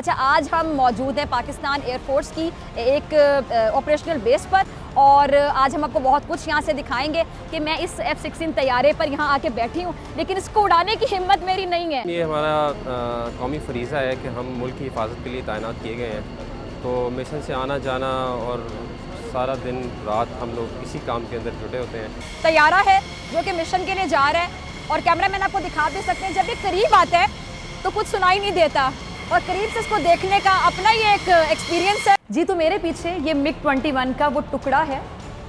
अच्छा, आज हम मौजूद हैं पाकिस्तान एयरफोर्स की एक ऑपरेशनल बेस पर और आज हम आपको बहुत कुछ यहाँ से दिखाएंगे कि मैं इस F-16 तैयारे पर यहाँ आके बैठी हूँ, लेकिन इसको उड़ाने की हिम्मत मेरी नहीं है। ये हमारा कौमी फरीज़ा है कि हम मुल्क की हिफाजत के लिए तैनात किए गए हैं, तो मिशन से आना जाना और सारा दिन रात हम लोग इसी काम के अंदर जुटे होते हैं। तैयारा है जो कि मिशन के लिए जा रहा है और कैमरामैन आपको दिखा दे सकते हैं, जब ये करीब आता है तो कुछ सुनाई नहीं देता और करीब से इसको देखने का अपना ही एक एक्सपीरियंस है। जी, तो मेरे पीछे ये MiG-21 का वो टुकड़ा है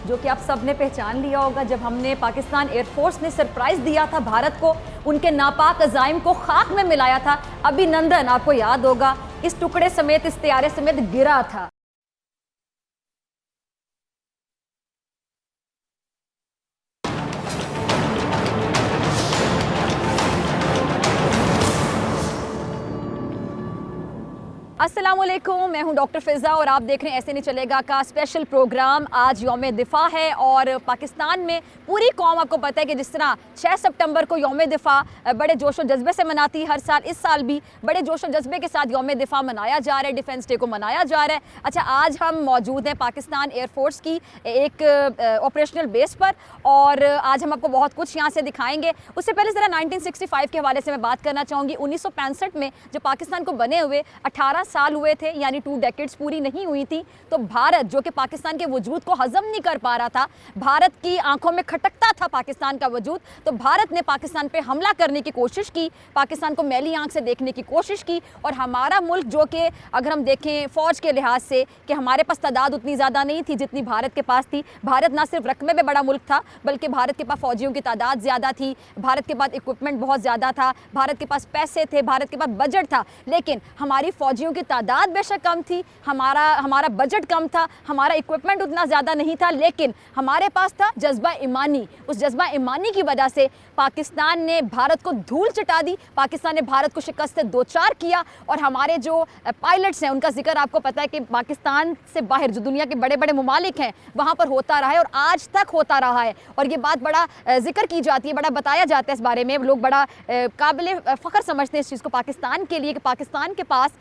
जो कि आप सब ने पहचान लिया होगा जब हमने पाकिस्तान एयरफोर्स ने सरप्राइज दिया था भारत को, उनके नापाक अज़ाइम को खाक में मिलाया था। अभिनंदन आपको याद होगा इस टुकड़े समेत, इस तैयारे समेत गिरा था। अस्सलामुअलैकुम, मैं हूं डॉक्टर फ़िज़ा और आप देख रहे हैं ऐसे नहीं चलेगा का स्पेशल प्रोग्राम। आज यौम दिफ़ा है और पाकिस्तान में पूरी कौम, आपको पता है कि जिस तरह 6 सितंबर को यौम दिफ़ा बड़े जोश और जज्बे से मनाती है हर साल, इस साल भी बड़े जोश और जज्बे के साथ यौम दिफ़ा मनाया जा रहा है, डिफेंस डे को मनाया जा रहा है। अच्छा, आज हम मौजूद हैं पाकिस्तान एयरफोर्स की एक ऑपरेशनल बेस पर और आज हम आपको बहुत कुछ यहाँ से दिखाएंगे। उससे पहले ज़रा 1965 के हवाले से मैं बात करना चाहूँगी। 1965 में जब पाकिस्तान को बने हुए 18 साल हुए थे, यानी 2 डेकेड्स पूरी नहीं हुई थी, तो भारत जो कि पाकिस्तान के वजूद को हजम नहीं कर पा रहा था, भारत की आंखों में खटकता था पाकिस्तान का वजूद, तो भारत ने पाकिस्तान पे हमला करने की कोशिश की, पाकिस्तान को मैली आंख से देखने की कोशिश की। और हमारा मुल्क जो कि अगर हम देखें फ़ौज के लिहाज से कि हमारे पास तादाद उतनी ज़्यादा नहीं थी जितनी भारत के पास थी। भारत ना सिर्फ रकबे में बड़ा मुल्क था बल्कि भारत के पास फ़ौजियों की तादाद ज़्यादा थी, भारत के पास इक्विपमेंट बहुत ज़्यादा था, भारत के पास पैसे थे, भारत के पास बजट था। लेकिन हमारी फ़ौजियों की तादाद बेशक कम थी, हमारा बजट कम था, हमारा इक्विपमेंट उतना ज़्यादा नहीं था, लेकिन हमारे पास था जज्बा ईमानी। उस जज्बा ईमानी की वजह से पाकिस्तान ने भारत को धूल चटा दी, पाकिस्तान ने भारत को शिकस्त से दो चार किया। और हमारे जो पायलट्स हैं उनका जिक्र आपको पता है कि पाकिस्तान से बाहर जो दुनिया के बड़े बड़े ममालिक हैं वहाँ पर होता रहा है और आज तक होता रहा है। और ये बात बड़ा जिक्र की जाती है, बड़ा बताया जाता है इस बारे में, लोग बड़ा काबिल फ़ख्र समझते हैं इस चीज़ को पाकिस्तान के लिए कि पाकिस्तान के पास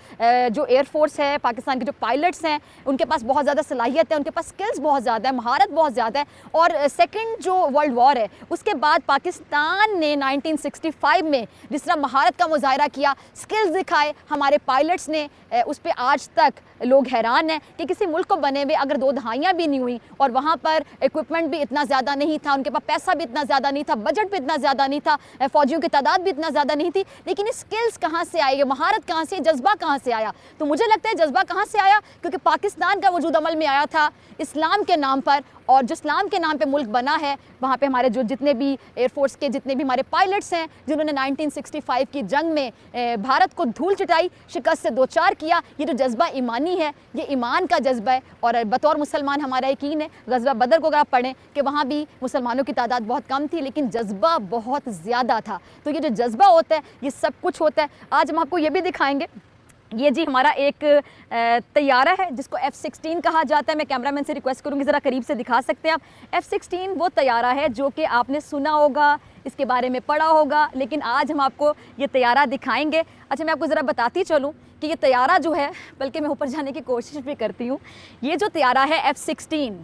जो एयरफोर्स है, पाकिस्तान के जो पायलट्स हैं उनके पास बहुत ज़्यादा सलाहियत है, उनके पास स्किल्स बहुत ज़्यादा है, महारत बहुत ज़्यादा है। और सेकंड जो वर्ल्ड वॉर है उसके बाद पाकिस्तान ने 1965 में जिस तरह महारत का मुजाहरा किया, स्किल्स दिखाए हमारे पायलट्स ने, उस पर आज तक लोग हैरान हैं कि किसी मुल्क को बने हुए अगर 2 दहाइयाँ भी नहीं हुई और वहाँ पर इक्विपमेंट भी इतना ज़्यादा नहीं था, उनके पास पैसा भी इतना ज़्यादा नहीं था, बजट भी इतना ज़्यादा नहीं था, फ़ौजियों की तादाद भी इतना ज़्यादा नहीं थी, लेकिन स्किल्स कहाँ से आई, महारत कहाँ से, जज्बा कहाँ से आया? तो मुझे लगता है जज्बा कहाँ से आया, क्योंकि पाकिस्तान का वजूद अमल में आया था इस्लाम के नाम पर, और जो इस्लाम के नाम पे मुल्क बना है वहाँ पे हमारे जो जितने भी एयरफोर्स के जितने भी हमारे पायलट्स हैं जिन्होंने 1965 की जंग में भारत को धूल चटाई, शिकस्त से दो चार किया, ये जो जज्बा ईमानी है, ये ईमान का जज्बा है। और बतौर मुसलमान हमारा यकीन है, ग़ज़वा बदर को अगर आप पढ़ें कि वहाँ भी मुसलमानों की तादाद बहुत कम थी लेकिन जज्बा बहुत ज़्यादा था। तो ये जो जज्बा होता है ये सब कुछ होता है। आज हम आपको ये भी दिखाएँगे। ये जी हमारा एक तैयारा है जिसको F-16 कहा जाता है। मैं कैमरामैन से रिक्वेस्ट करूँगी ज़रा करीब से दिखा सकते हैं आप। F-16 वो तैयारा है जो कि आपने सुना होगा, इसके बारे में पढ़ा होगा, लेकिन आज हम आपको ये तैयारा दिखाएंगे। अच्छा, मैं आपको ज़रा बताती चलूँ कि ये तैयारा जो है, बल्कि मैं ऊपर जाने की कोशिश भी करती हूँ, ये जो तैयारा है F-16,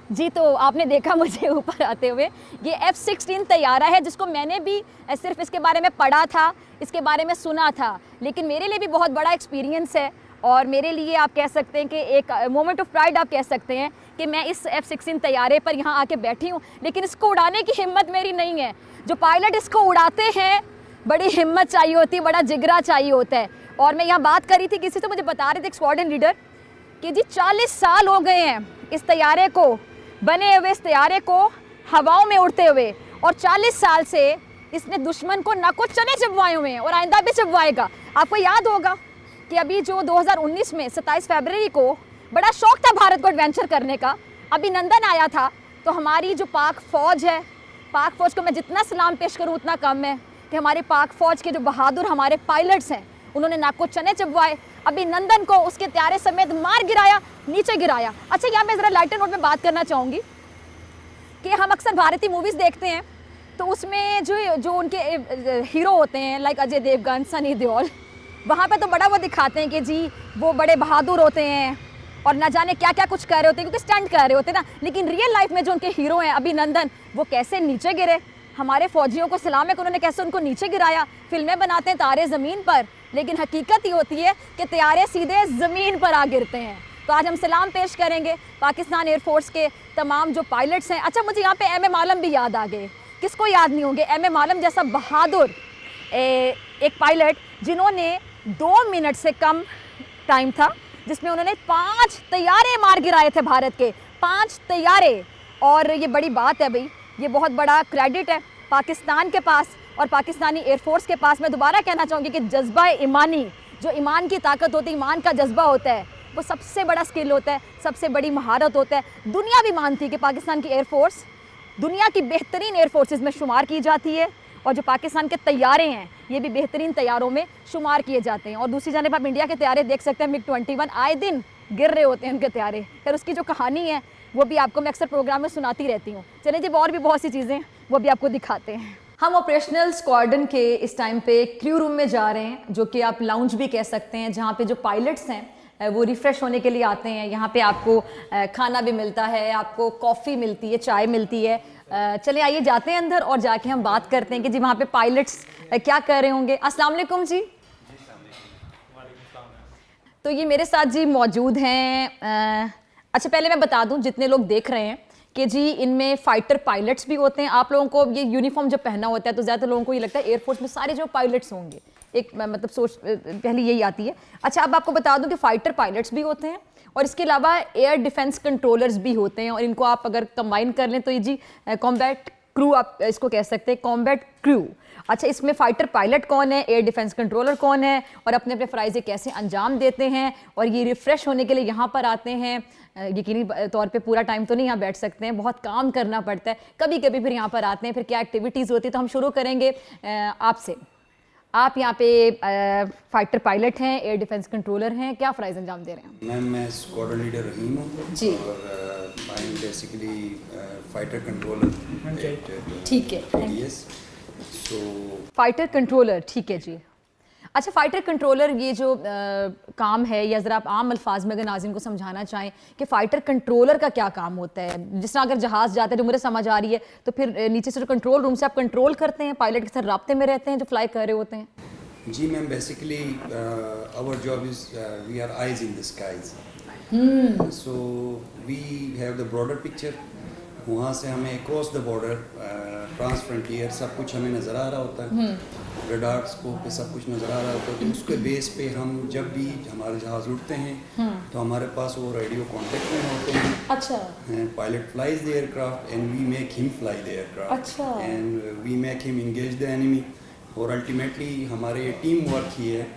जी तो आपने देखा मुझे ऊपर आते हुए, ये F-16 तैयारा है जिसको मैंने भी सिर्फ इसके बारे में पढ़ा था, इसके बारे में सुना था, लेकिन मेरे लिए भी बहुत बड़ा एक्सपीरियंस है और मेरे लिए आप कह सकते हैं कि एक मोमेंट ऑफ प्राइड आप कह सकते हैं कि मैं इस F-16 तैयारे पर यहाँ आके बैठी हूँ, लेकिन इसको उड़ाने की हिम्मत मेरी नहीं है। जो पायलट इसको उड़ाते हैं बड़ी हिम्मत चाहिए होती है, बड़ा जिगरा चाहिए होता है। और मैं यहाँ बात कर रही थी किसी से, मुझे बता रहे थे एक स्क्वाड्रन लीडर कि जी 40 साल हो गए हैं इस तैयारे को बने हुए, इस तैयारे को हवाओं में उड़ते हुए, और 40 साल से इसने दुश्मन को ना कुछ चने चबवाए हुए हैं और आइंदा भी चबवाएगा। आपको याद होगा कि अभी जो 2019 में 27 फरवरी को बड़ा शौक था भारत को एडवेंचर करने का, अभिनंदन आया था। तो हमारी जो पाक फ़ौज है, पाक फ़ौज को मैं जितना सलाम पेश करूँ उतना कम है कि हमारी पाक फ़ौज के जो बहादुर हमारे पायलट्स हैं उन्होंने ना कुछ चने चबवाए, अभिनंदन को उसके त्यारे समेत मार गिराया, नीचे गिराया। अच्छा, यहाँ मैं ज़रा लाइटर नोट में बात करना चाहूँगी कि हम अक्सर भारतीय मूवीज़ देखते हैं तो उसमें जो उनके हीरो होते हैं लाइक अजय देवगन, सनी देओल, वहाँ पे तो बड़ा वो दिखाते हैं कि जी वो बड़े बहादुर होते हैं और ना जाने क्या क्या कुछ कर रहे होते हैं, क्योंकि स्टंट कर रहे होते हैं ना। लेकिन रियल लाइफ में जो उनके हीरो हैं अभिनंदन, वो कैसे नीचे गिरे, हमारे फौजियों को सलाम है कि उन्होंने कैसे उनको नीचे गिराया। फिल्में बनाते हैं तारे ज़मीन पर, लेकिन हकीकत ये होती है कि तैयारे सीधे ज़मीन पर आ गिरते हैं। तो आज हम सलाम पेश करेंगे पाकिस्तान एयरफोर्स के तमाम जो पायलट्स हैं। अच्छा, मुझे यहाँ पे एम आलम भी याद आ गए, किसको याद नहीं होंगे एम आलम जैसा बहादुर एक पायलट, जिन्होंने 2 मिनट से कम टाइम था जिसमें उन्होंने 5 तैयारे मार गिराए थे, भारत के 5 तैयारे। और ये बड़ी बात है भाई, ये बहुत बड़ा क्रेडिट है पाकिस्तान के पास और पाकिस्तानी एयरफोर्स के पास। मैं दोबारा कहना चाहूँगी कि जज्बा ईमानी, जो ईमान की ताकत होती है, ईमान का जज्बा होता है, वो सबसे बड़ा स्किल होता है, सबसे बड़ी महारत होता है। दुनिया भी मानती है कि पाकिस्तान की एयरफोर्स दुनिया की बेहतरीन एयरफोर्सेस में शुमार की जाती है और जो पाकिस्तान के तैयारे हैं ये भी बेहतरीन तैयारों में शुमार किए जाते हैं। और दूसरी जानिब आप इंडिया के तैयारे देख सकते हैं, MiG-21 आए दिन गिर रहे होते हैं उनके तैयारे। फिर उसकी जो कहानी है वो भी आपको मैं अक्सर प्रोग्राम में सुनाती रहती हूँ। चलिए जी, और भी बहुत सी चीज़ें वो भी आपको दिखाते हैं। हम ऑपरेशनल स्क्वाड्रन के इस टाइम पे क्रू रूम में जा रहे हैं, जो कि आप लाउंज भी कह सकते हैं, जहाँ पे जो पायलट्स हैं वो रिफ़्रेश होने के लिए आते हैं। यहाँ पे आपको खाना भी मिलता है, आपको कॉफ़ी मिलती है, चाय मिलती है। चलिए आइए जाते हैं अंदर और जाके हम बात करते हैं कि जी वहाँ पे पायलट्स क्या कर रहे होंगे। अस्सलाम वालेकुम जी। तो ये मेरे साथ जी मौजूद हैं। अच्छा, पहले मैं बता दूं जितने लोग देख रहे हैं कि जी इनमें फ़ाइटर पायलट्स भी होते हैं। आप लोगों को ये यूनिफॉर्म जब पहना होता है तो ज़्यादातर लोगों को ये लगता है एयरफोर्स में सारे जो पायलट्स होंगे, एक मतलब सोच पहले यही आती है। अच्छा, अब आपको बता दूं कि फ़ाइटर पायलट्स भी होते हैं और इसके अलावा एयर डिफेंस कंट्रोलर्स भी होते हैं। और इनको आप अगर कंबाइन कर लें तो ये जी कॉम्बैट क्रू आप इसको कह सकते हैं, कॉम्बैट क्रू। अच्छा, इसमें फ़ाइटर पायलट कौन है, एयर डिफेंस कंट्रोलर कौन है और अपने अपने फ़राइज़ कैसे अंजाम देते हैं और ये रिफ़्रेश होने के लिए यहाँ पर आते हैं। यकीनी तौर पे पूरा टाइम तो नहीं यहाँ बैठ सकते हैं, बहुत काम करना पड़ता है, कभी कभी फिर यहाँ पर आते हैं, फिर क्या एक्टिविटीज़ होती है। तो हम शुरू करेंगे आपसे। आप यहाँ पे फाइटर पायलट हैं, एयर डिफेंस कंट्रोलर हैं, क्या फ़राइज़ अंजाम दे रहे हैं? मैम, मैं स्क्वाड्रन लीडर रहीम हूँ जी। और I am basically fighter controller. ठीक है, सो फाइटर कंट्रोलर, ठीक है जी। अच्छा, फाइटर कंट्रोलर ये जो काम है, या ज़रा आप आम अल्फाज में अगर नाज़रीन को समझाना चाहें कि फ़ाइटर कंट्रोलर का क्या काम होता है। जिस तरह अगर जहाज़ जाता है, जो मुझे समझ आ रही है, तो फिर नीचे से जो कंट्रोल रूम से आप कंट्रोल करते हैं, पायलट के साथ राब्ते में रहते हैं जो फ्लाई कर रहे होते हैं। जी ma'am, basically our job is we are eyes in the skies. So we have the broader picture. वहाँ से हमें across the border trans frontier सब कुछ हमें नज़र आ रहा होता है, रडार स्कोप पे सब कुछ नज़र आ रहा होता है। तो उसके बेस पे हम जब भी हमारे जहाज़ उड़ते हैं तो हमारे पास वो रेडियो कॉन्टेक्ट में होते हैं। अच्छा। Pilot flies the aircraft and we make him fly the aircraft. अच्छा। And we make him engage the enemy. और अल्टीमेटली हमारे टीम वर्क ही है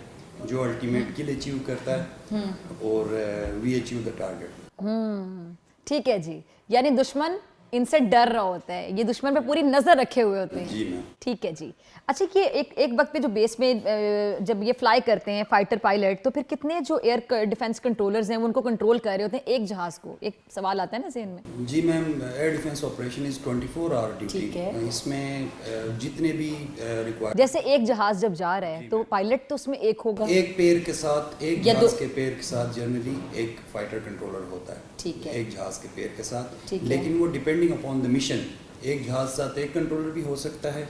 जो अल्टीमेट किल अचीव करता है और वी अचीव द टारगेट। ठीक है जी, यानी दुश्मन इनसे डर रहा होता है, ये दुश्मन पे पूरी नज़र रखे हुए होते हैं। जी मैम। ठीक है जी। अच्छा, ये एक वक्त पे जो बेस में जब ये फ्लाई करते हैं फाइटर पायलट, तो फिर कितने जो एयर डिफेंस कंट्रोलर्स हैं वो उनको कंट्रोल कर रहे होते हैं एक जहाज़ को? एक सवाल आता है ना ज़हन में। जी ma'am, air defence operation is 24 hour duty. ठीक है। इसमें जितने भी रिक्वायर, जैसे एक जहाज़ जब जा रहा है तो पायलट तो उसमें एक होगा, एक पैर के साथ, एक या जहाज के पैर के साथ जनरली एक फाइटर कंट्रोलर होता है। ठीक है। एक जहाज के पैर के साथ। ठीक है। लेकिन वो डिपेंडिंग अपॉन द मिशन, एक जहाज साथ एक कंट्रोलर भी हो सकता है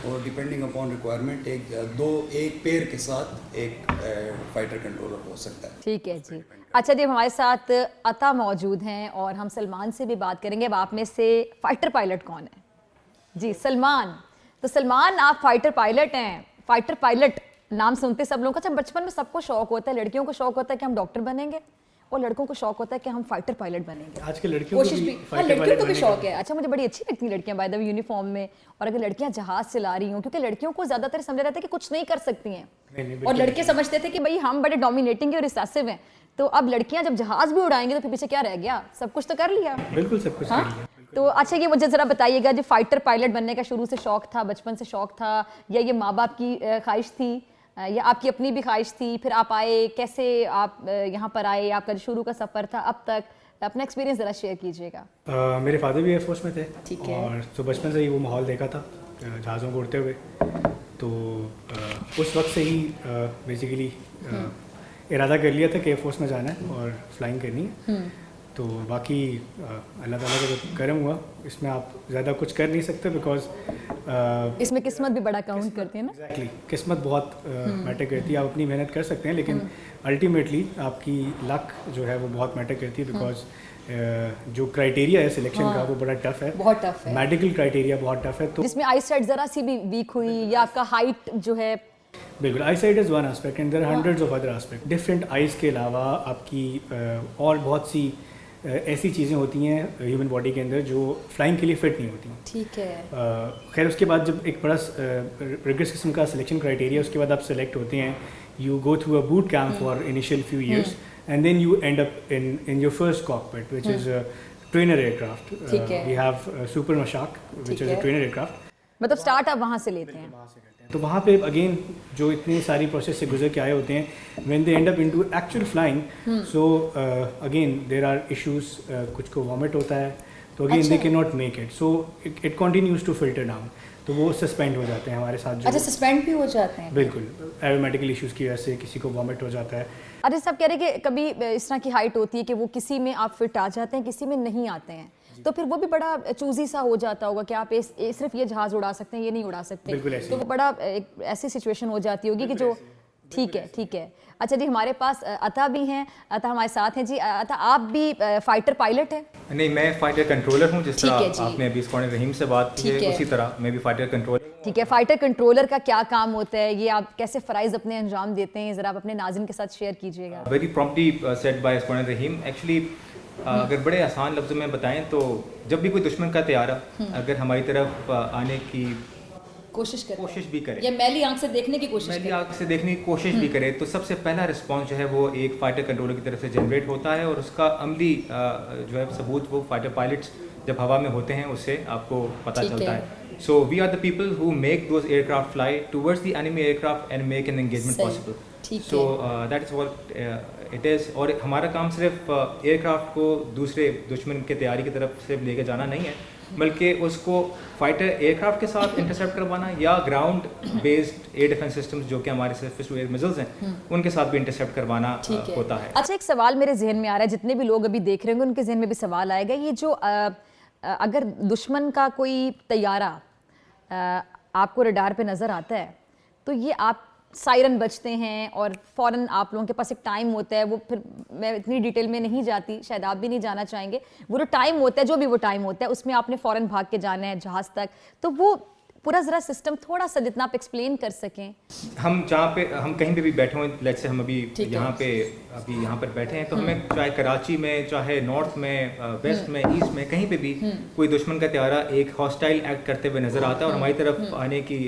और डिपेंडिंग अपॉन रिक्वायरमेंट एक पैर के साथ एक फाइटर कंट्रोलर हो सकता है। ठीक है जी। अच्छा जी, हमारे साथ अता मौजूद हैं और हम सलमान से भी बात करेंगे। अब आप में से फाइटर पायलट कौन है? जी सलमान। तो सलमान, आप फाइटर पायलट हैं। फाइटर पायलट नाम सुनते सब लोगों का, अच्छा बचपन में सबको शौक होता है, लड़कियों को शौक होता है कि हम डॉक्टर बनेंगे और लड़कों को शौक होता है कि हम फाइटर पायलट बनेंगे। आज के लड़कियों कोशिश भी, हाँ लड़कियों को भी शौक है। अच्छा, मुझे बड़ी अच्छी लगती हैं लड़कियां बाय द वे यूनिफॉर्म में, और अगर लड़कियां जहाज चला रही हों, क्योंकि लड़कियों को ज्यादातर समझा जाता है कि कुछ नहीं कर सकती हैं और लड़के समझते थे कि भाई हम बड़े डोमिनेटिंग और रिसेसिव हैं। तो अब लड़कियां जब जहाज भी उड़ाएंगे तो फिर पीछे क्या रह गया? सब कुछ तो कर लिया। बिल्कुल सब कुछ कर लिया। तो अच्छा, ये मुझे ज़रा बताइएगा, जो फाइटर पायलट बनने का शुरू से शौक था, बचपन से शौक था, या ये माँ बाप की ख्वाहिश थी, या आपकी अपनी भी ख्वाहिश थी? फिर आप आए, कैसे आप यहाँ पर आए, आपका जो शुरू का सफ़र था अब तक, अपना एक्सपीरियंस ज़रा शेयर कीजिएगा। मेरे फादर भी एयरफोर्स में थे। ठीक है। और तो बचपन से ही वो माहौल देखा था जहाज़ों को उड़ते हुए। तो उस वक्त से ही बेसिकली इरादा कर लिया था कि एयरफोर्स में जाना है और फ्लाइंग करनी है। तो बाकी अल्लाह ताला का जो करम हुआ, इसमें आप ज़्यादा कुछ कर नहीं सकते बिकॉज इसमें किस्मत भी बड़ा काउंट करती है ना। एग्जैक्टली किस्मत बहुत मैटर करती है। आप अपनी मेहनत कर सकते हैं लेकिन अल्टीमेटली आपकी लक जो है वो बहुत मैटर करती है बिकॉज जो क्राइटेरिया है सिलेक्शन का वो बड़ा टफ है, बहुत टफ है। मेडिकल क्राइटेरिया बहुत टफ है। तो जिसमें आई साइड जरा सी भी वीक हुई या आपका हाइट जो है, बिल्कुल eyesight is one aspect and there are hundreds of other aspect. Different eyes के अलावा आपकी और बहुत सी ऐसी चीज़ें होती हैं ह्यूमन बॉडी के अंदर जो फ्लाइंग के लिए फिट नहीं होती। ठीक है। खैर उसके बाद जब एक बड़ा रिगरस किस्म का सिलेक्शन क्राइटेरिया, उसके बाद आप सेलेक्ट होते हैं, you go through a boot camp for initial few years and then you end up in your first cockpit which is trainer aircraft. ठीक है। We have super Mushshak which is a trainer aircraft. मतलब start आप वहाँ से लेते हैं। तो वहाँ पे अगेन जो इतनी सारी प्रोसेस से गुजर के आए होते हैं, when they end up into actual flying, so again there are issues, कुछ को वॉमिट होता है तो again they can not make it, so it continues to filter down, तो वो सस्पेंड हो जाते हैं हमारे साथ। जो अच्छा, सस्पेंड भी हो जाते हैं। बिल्कुल एरोमेटिकल इश्यूज़ की वजह से किसी को वॉमिट हो जाता है। अरे सब कह रहे हैं कि कभी इस तरह की हाइट होती है कि वो किसी में आप फिट आ जाते हैं, किसी में नहीं आते हैं, तो फिर वो भी बड़ा चूजी सा हो जाता होगा कि आप सिर्फ ये जहाज उड़ा सकते हैं, ये नहीं उड़ा सकते। बिल्कुल ऐसे तो वो बड़ा एक ऐसी सिचुएशन हो जाती होगी कि जो ठीक है, ठीक है। अच्छा जी, हमारे पास अता भी हैं। अता हमारे साथ हैं जी। अता, आप भी फाइटर पायलट हैं? नहीं, मैं फाइटर कंट्रोलर हूँ। जिस ठीक है तरह जी। आपने अभी स्क्वाड्रन रहीम से बात की ठीक है, है। उसी तरह मैं भी फाइटर कंट्रोलर। ठीक है। फाइटर कंट्रोलर का क्या काम होता है, ये आप कैसे फ़राइज़ अपने अंजाम देते हैं, ज़रा आप अपने नाज़िन के साथ शेयर कीजिएगा। Very promptly said by squadron Rahim. Actually अगर बड़े आसान लफ्ज़ों में बताएं तो जब भी कोई दुश्मन का तैयारा अगर हमारी तरफ आने की कोशिश भी करे या मैली आंख से देखने की कोशिश मैली आँख से देखने की कोशिश भी करे, तो सबसे पहला रिस्पॉन्स जो है वो एक फाइटर कंट्रोलर की तरफ से जनरेट होता है और उसका अमली जो है सबूत वो फाइटर पायलट्स जब हवा में होते हैं उससे आपको पता ठीक चलता है। है। So we are the people who make those aircraft fly towards the enemy aircraft and make an engagement सही। पॉसिबल। ठीक so that is what it is. और हमारा काम सिर्फ एयरक्राफ्ट को दूसरे दुश्मन के तैयारी की तरफ से लेके जाना नहीं है, बल्कि उसको फाइटर एयरक्राफ्ट के साथ इंटरसेप्ट करवाना या ground based air defence systems जो कि हमारे सर्फेस टू एयर मिसाइल्स हैं उनके साथ भी इंटरसेप्ट करवाना होता है। अच्छा, एक सवाल मेरे जहन में आ रहा है, जितने भी लोग अभी देख रहे होंगे उनके जहन में भी सवाल आएगा। ये जो अगर दुश्मन का कोई तैयारा आपको रडार पे नज़र आता है तो ये आप सायरन बजते हैं और फ़ौरन आप लोगों के पास एक टाइम होता है, वो फिर मैं इतनी डिटेल में नहीं जाती, शायद आप भी नहीं जाना चाहेंगे। वो जो टाइम होता है, जो भी वो टाइम होता है, उसमें आपने फ़ौरन भाग के जाना है जहाज़ तक, तो वो पूरा ज़रा सिस्टम थोड़ा सा जितना आप एक्सप्लेन कर सकें। हम जहाँ पे हम कहीं पे भी बैठे हों, लेट्स से हम अभी ठीक है। यहाँ पर बैठे हैं, तो हमें चाहे कराची में, चाहे नॉर्थ में, वेस्ट में, ईस्ट में, कहीं पे भी कोई दुश्मन का तैयारा एक हॉस्टाइल एक्ट करते हुए नजर आता है और हमारी तरफ आने की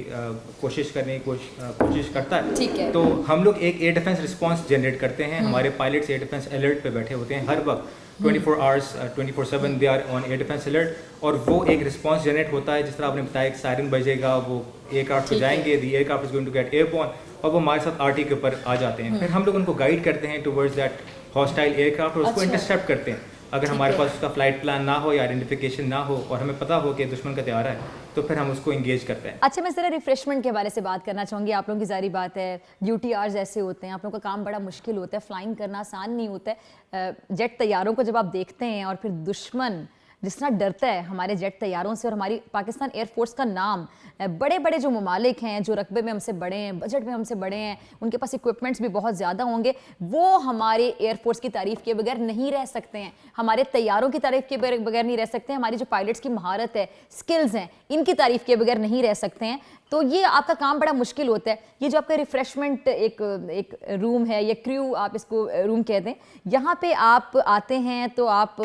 कोशिश करने की कोशिश करता ठीक है। है, तो हम लोग एक एयर डिफेंस रिस्पॉन्स जनरेट करते हैं। हमारे पायलट्स एयर डिफेंस अलर्ट पे बैठे होते हैं हर वक्त, 24 hours 24/7 they are on air defence alert, और वो एक रिस्पांस जनरेट होता है। जिस तरह आपने बताया, एक सायरन बजेगा, वो एयरक्राफ्ट पे जाएंगे, the aircraft is going to get airborne, और वो हमारे साथ आरटी के ऊपर आ जाते हैं। फिर हम लोग उनको गाइड करते हैं टुवर्ड्स दैट हॉस्टाइल एयरक्राफ्ट और उसको इंटरसेप्ट करते हैं। अगर हमारे पास उसका फ्लाइट प्लान ना हो या आइडेंटिफिकेशन ना हो और हमें पता हो कि दुश्मन का तैयारा है, तो फिर हम उसको इंगेज करते हैं। अच्छा, मैं ज़रा रिफ्रेशमेंट के बारे से बात करना चाहूँगी। आप लोगों की ज़ाहिर बात है ड्यूटी आवर्स ऐसे होते हैं, आप लोगों का काम बड़ा मुश्किल होता है, फ्लाइंग करना आसान नहीं होता है। जेट तैयारों को जब आप देखते हैं और फिर दुश्मन जिस तरह डरता है हमारे जेट तैयारों से, और हमारी पाकिस्तान एयरफोर्स का नाम, बड़े बड़े जो ममालिक हैं, जो रकबे में हमसे बड़े हैं, बजट में हमसे बड़े हैं, उनके पास इक्विपमेंट्स भी बहुत ज़्यादा होंगे, वो हमारे एयरफोर्स की तारीफ़ के बगैर नहीं रह सकते हैं, हमारे तैयारों की तारीफ़ के बगैर नहीं रह सकते हैं, हमारी जो पायलट्स की महारत है, स्किल्स हैं, इनकी तारीफ़ के बगैर नहीं रह सकते हैं। तो ये आपका काम बड़ा मुश्किल होता है। ये जो आपका रिफ़्रेशमेंट एक रूम है, ये क्रू आप इसको रूम कहते हैं, यहाँ पे आप आते हैं तो आप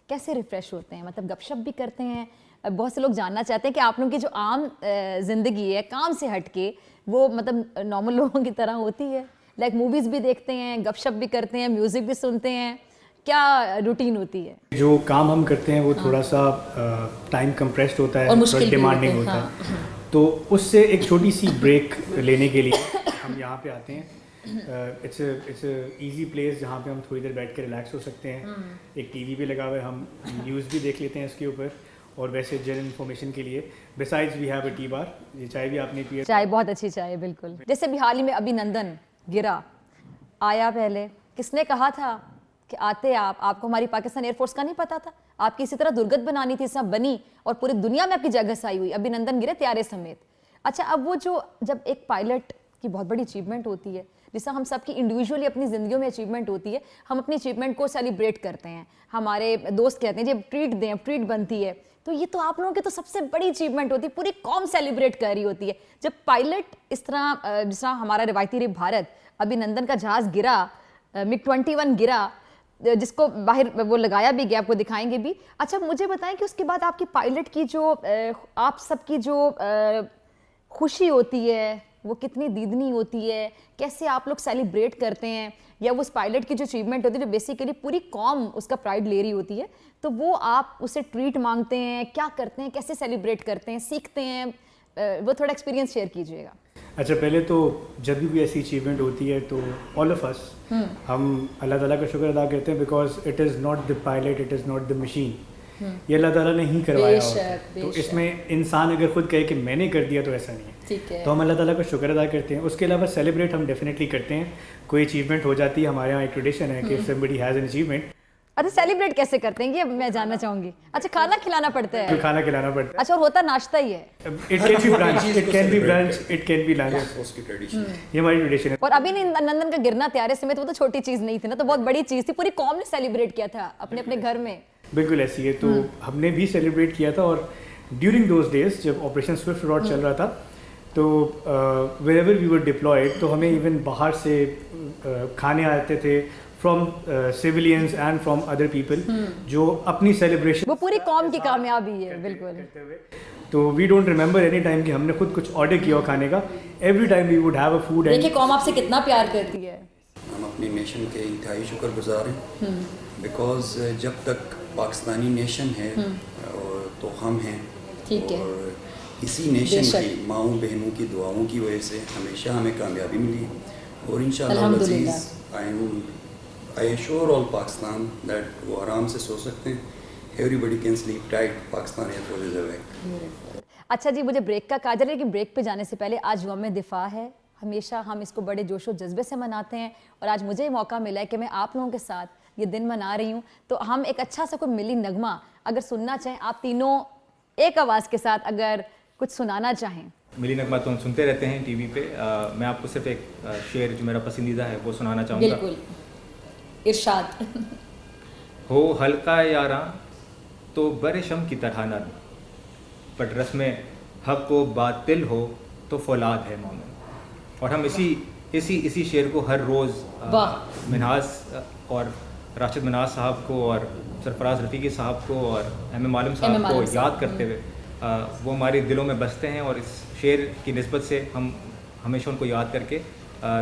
कैसे रिफ़्रेश होते हैं? मतलब गपशप भी करते हैं? बहुत से लोग जानना चाहते हैं कि आप लोगों की जो आम ज़िंदगी है काम से हट के, वो मतलब नॉर्मल लोगों की तरह होती है? लाइक मूवीज़ भी देखते हैं, गपशप भी करते हैं, म्यूज़िक भी सुनते हैं, क्या रूटीन होती है? जो काम हम करते हैं वो थोड़ा सा टाइम कंप्रेस्ड होता है और डिमांडिंग होता है, तो उससे एक छोटी सी ब्रेक लेने के लिए हम यहाँ पे आते हैं। इट्स इजी प्लेस जहाँ पे हम थोड़ी देर बैठ के रिलैक्स हो सकते हैं। एक टीवी भी लगा हुआ है, हम न्यूज़ भी देख लेते हैं इसके ऊपर, और वैसे जनरल इन्फॉर्मेशन के लिए besides we have a T bar, ये चाय भी आपने पी है। चाय बहुत अच्छी चाय है, बिल्कुल। जैसे भी हाल ही में अभिनंदन गिरा, आया पहले, किसने कहा था कि आते आपको हमारी पाकिस्तान एयरफोर्स का नहीं पता था, आपकी इसी तरह दुर्गत बनानी थी, सब बनी और पूरी दुनिया में आपकी जगह आई हुई, अभिनंदन गिरे त्यारे समेत। अच्छा, अब वो जो जब एक पायलट की बहुत बड़ी अचीवमेंट होती है, जिससे हम सबकी इंडिविजुअली अपनी ज़िंदगियों में अचीवमेंट होती है, हम अपनी अचीवमेंट को सेलिब्रेट करते हैं, हमारे दोस्त कहते हैं जी ट्रीट दें, ट्रीट बनती है, तो ये तो आप लोगों की तो सबसे बड़ी अचीवमेंट होती है, पूरी कौम सेलिब्रेट कर रही होती है जब पायलट इस तरह, जिस तरह हमारा रिवायती रे भारत अभिनंदन का जहाज़ गिरा, MiG-21 गिरा, जिसको बाहर वो लगाया भी गया, आपको दिखाएंगे भी। अच्छा, मुझे बताएं कि उसके बाद आपकी पायलट की जो आप सबकी जो खुशी होती है वो कितनी दीदनी होती है, कैसे आप लोग सेलिब्रेट करते हैं, या वो उस पायलट की जो अचीवमेंट होती है जो बेसिकली पूरी कौम उसका प्राइड ले रही होती है, तो वो आप उसे ट्रीट मांगते हैं, क्या करते हैं, कैसे सेलिब्रेट करते हैं, सीखते हैं, वो थोड़ा एक्सपीरियंस शेयर कीजिएगा। अच्छा, पहले तो जब भी ऐसी अचीवमेंट होती है तो ऑल ऑफ अस हम अल्लाह ताला का शुक्र अदा करते हैं, because it is not the pilot, it is not the machine, ये अल्लाह ताला ने ही करवाया होता है। तो इसमें इंसान अगर खुद कहे कि मैंने कर दिया तो ऐसा नहीं है, ठीक है। तो हम अल्लाह ताला का शुक्र अदा करते हैं। उसके अलावा सेलिब्रेट हम डेफिनेटली करते हैं, कोई अचीवमेंट हो जाती है, हमारे यहाँ एक ट्रेडिशन है कि समबडी हैज़ एन अचीवमेंट। अच्छा, सेलिब्रेट कैसे करते हैं ये मैं जानना चाहूंगी। अच्छा, खाना खिलाना पड़ता है? तो खाना खिलाना पड़ता है। अच्छा, और होता नाश्ता ही है? It can be brunch, it can be brunch, it can be lunch, उसकी ट्रेडिशन ये हमारी ट्रेडिशन है। और अभी नंदन का गिरना त्यारे समेत वो तो छोटी चीज नहीं थी ना, तो बहुत बड़ी चीज थी, पूरी कौम ने सेलिब्रेट किया था अपने अपने घर में। बिल्कुल ऐसी है, तो हमने भी सेलिब्रेट किया था। और ड्यूरिंग दोज डेज जब ऑपरेशन स्विफ्ट रॉड चल रहा था, तो वेरेवर वी वर डिप्लॉयड, तो हमें इवन बाहर से खाने आते थे from civilians and from other people, जो अपनी सेलिब्रेशन, वो पूरी कौम की कामयाबी है, बिल्कुल। तो we don't remember any time कि हमने खुद कुछ ऑर्डर किया हो खाने का। Every time we would have a food. देखिए कौम आपसे कितना प्यार करती है। हम अपनी नेशन के इंतहाई शुक्रगुजार हैं, बिकॉज जब तक पाकिस्तानी नेशन है तो हम हैं, ठीक है। और इसी नेशन की माओं बहनों की दुआओं की वजह से हमेशा हमें कामयाबी मिली है, और इंशाअल्लाह I assure all Pakistan that वो आराम से सो सकते हैं। Everybody can sleep tight, Pakistan air force is awake. अच्छा जी, मुझे ब्रेक का कहा जा रहा है, लेकिन ब्रेक पे जाने से पहले आज यौम दिफा है, हमेशा हम इसको बड़े जोशो जज्बे से मनाते हैं, और आज मुझे मौका मिला है कि मैं आप लोगों के साथ ये दिन मना रही हूँ, तो हम एक अच्छा सा कोई मिली नगमा अगर सुनना चाहें, आप तीनों एक आवाज़ के साथ अगर कुछ सुनाना चाहें। मिली नगमा तो हम सुनते रहते हैं टीवी पे, मैं आपको सिर्फ एक शेर जो मेरा पसंदीदा है वो सुनाना चाहूँगा। बिल्कुल, इरशाद। हो हल्का यारा तो बरेशम की तरह नरम, बट रस्म हक को बातिल हो तो फौलाद है मोमिन। और हम इसी शेर को हर रोज़ मिनहाज और राशिद मिनहाज साहब को और सरफराज रफ़ीकी साहब को और एम आलम साहब को याद करते हुए वो हमारे दिलों में बसते हैं, और इस शेर की निस्बत से हम हमेशा उनको याद करके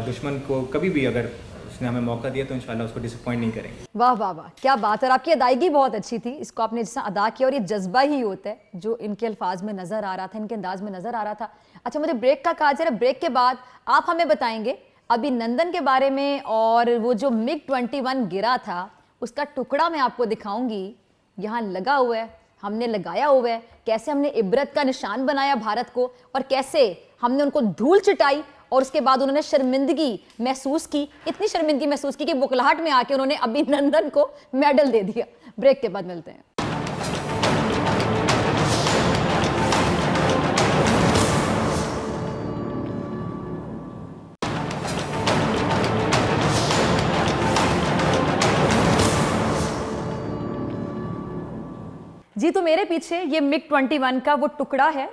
दुश्मन को कभी भी अगर उसने हमें मौका दिया तो इंशाल्लाह उसको डिसअपॉइंट नहीं करेंगे। वाह वाह वाह, क्या बात है। और आपकी अदायगी बहुत अच्छी थी, इसको आपने जिस अदा किया, और ये जज्बा ही होता है जो इनके अल्फाज में नज़र आ रहा था, इनके अंदाज में नज़र आ रहा था। अच्छा, मुझे ब्रेक का कहा जा रहा है, ब्रेक के बाद आप हमें बताएंगे अभिनंदन के बारे में, और वो जो MiG-21 गिरा था उसका टुकड़ा मैं आपको दिखाऊंगी, यहाँ लगा हुआ है, हमने लगाया हुआ है, कैसे हमने इबरत का निशान बनाया भारत को, और कैसे हमने उनको धूल चिटाई, और उसके बाद उन्होंने शर्मिंदगी महसूस की, इतनी शर्मिंदगी महसूस की कि बुखलाहट में आके उन्होंने अभिनंदन को मेडल दे दिया। ब्रेक के बाद मिलते हैं। जी, तो मेरे पीछे ये MiG-21 का वो टुकड़ा है